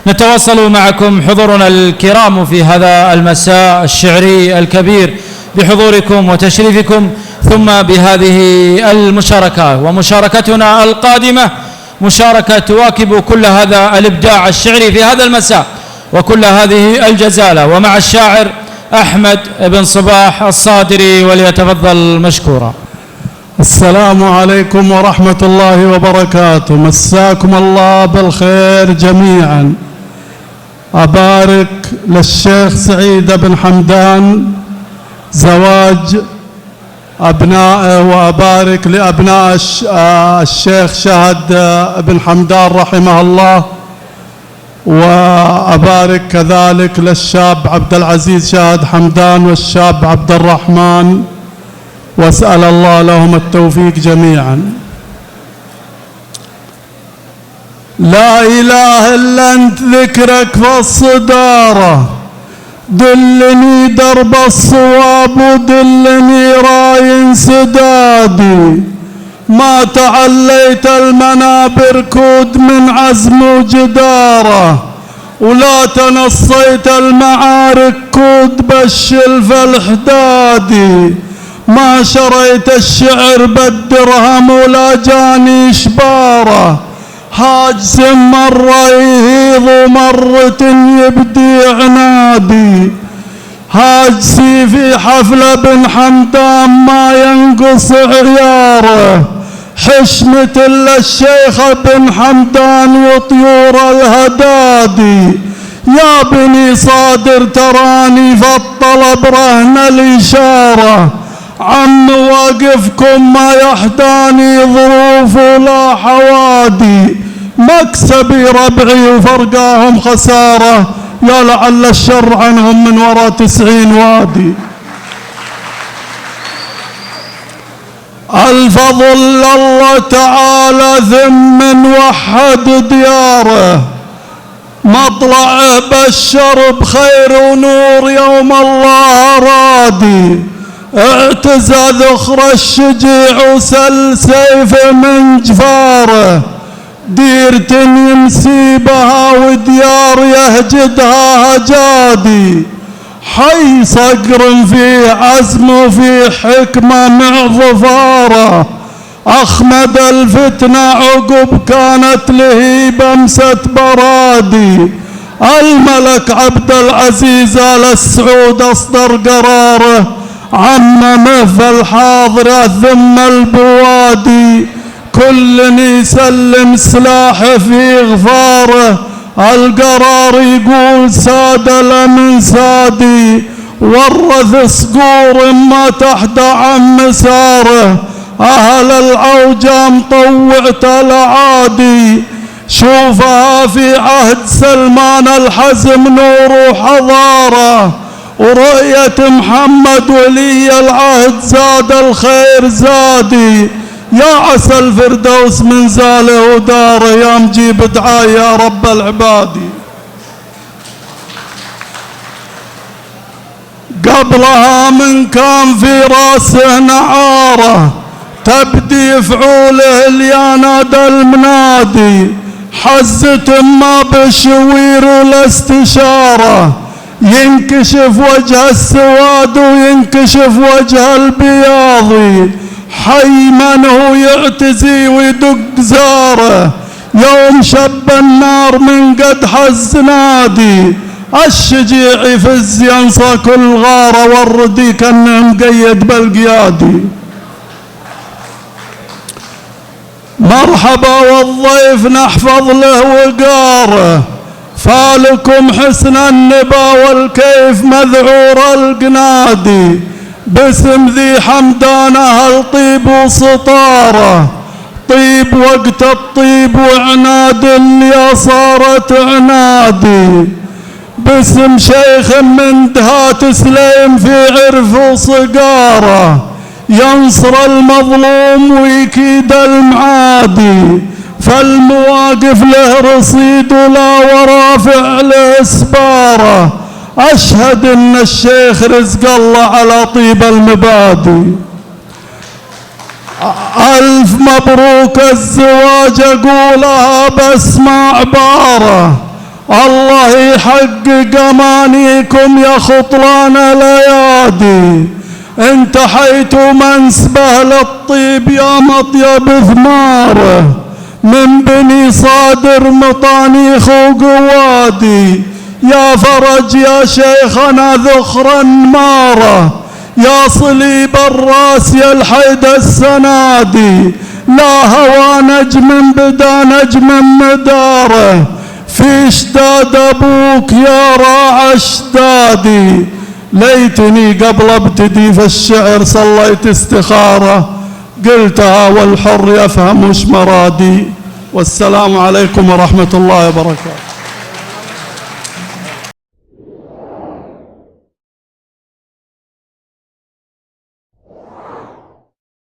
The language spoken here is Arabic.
نتواصل معكم حضورنا الكرام في هذا المساء الشعري الكبير بحضوركم وتشريفكم، ثم بهذه المشاركة. ومشاركتنا القادمة مشاركة تواكب كل هذا الإبداع الشعري في هذا المساء وكل هذه الجزالة، ومع الشاعر أحمد بن صباح الصادري، وليتفضل مشكورا. السلام عليكم ورحمة الله وبركاته، مساكم الله بالخير جميعا. أبارك للشيخ سعيد بن حمدان زواج أبنائه، وأبارك لأبناء الشيخ شهد بن حمدان رحمه الله، وأبارك كذلك للشاب عبد العزيز شهد حمدان والشاب عبد الرحمن، واسأل الله لهم التوفيق جميعا. لا إله إلا أنت ذكرك في الصدارة، دلني درب الصواب ودلني راي سدادي، ما تعليت المنابر كود من عزم وجدارة، ولا تنصيت المعارك كود بالشل فالحدادي، ما شريت الشعر بالدرهم ولا جاني شباره، هاجس مرة يهيض ومرة يبدي عنادي، هاجسي في حفلة بن حمدان ما ينقص عياره، حشمة للشيخ بن حمدان وطيور الهدادي، يا بني صادر تراني فالطلب رهن الإشارة، عم واقفكم ما يحداني ظروف ولا حوادي، مكسبي ربعي وفرقاهم خسارة، يا لعل الشر عنهم من وراء 90 وادي. الفضل الله تعالى ثم وحد دياره، مطلعه بشر بخير ونور يوم الله رادي، اعتزى ذخر الشجيع وسل سيفه من جفاره، ديرة يمسي بها وديار يهجدها هجادي، حي صقر في عزم وفي حكمة مع ظفاره، أخمد الفتنة عقب كانت لهيبة امست برادي، الملك عبد العزيز آل السعود أصدر قراره، عممه في الحاضرة ثم البوادي، كل يسلم سلاحه في غفاره، القرار يقول ساد لمن سادي، ورث صقور ما تحت عن مساره، أهل العوجام طوعت الأعادي، شوفها في عهد سلمان الحزم نور وحضاره، ورؤية محمد ولي العهد زاد الخير زادي، يا عسى الفردوس من زاله وداره، يا مجيب دعاء يا رب العباد. قبلها من كان في راسه نعاره، تبدي فعوله الياناد المنادي، حزة ما بشوير والاستشاره، ينكشف وجه السواد وينكشف وجه البياضي، حي من هو يعتزي ويدق زاره، يوم شب النار من قدح الزنادي، الشجيع يفز ينصى كل غاره، والردي كان مقيد بالقيادي. مرحبا والضيف نحفظ له وقاره، فالكم حسن النبا والكيف مذعور القنادي، باسم ذي حمدان أهل طيب وسطاره، طيب وقت الطيب وعناد اللي صارت عنادي، باسم شيخ من دهات سليم في عرف وصقاره، ينصر المظلوم ويكيد المعادي، فالمواقف له رصيد ولا ورا فعل اسباره، اشهد ان الشيخ رزق الله على طيب المبادئ. الف مبروك الزواج اقولها بس ما عباره، الله يحقق أمانيكم يا خطران الأيادي، انتحيت منسبه للطيب يا مطيب ثماره، من بني صادر مطانيخ وقوادي، يا فرج يا شيخنا ذخر ماره، يا صليب الراس يا الحيد السنادي، لا هوى نجم بدا نجم مداره، في اشداد ابوك يا راعى اشدادي، ليتني قبل ابتدي في الشعر صليت استخاره، قلتها والحر يفهم وش مرادي. والسلام عليكم ورحمة الله وبركاته.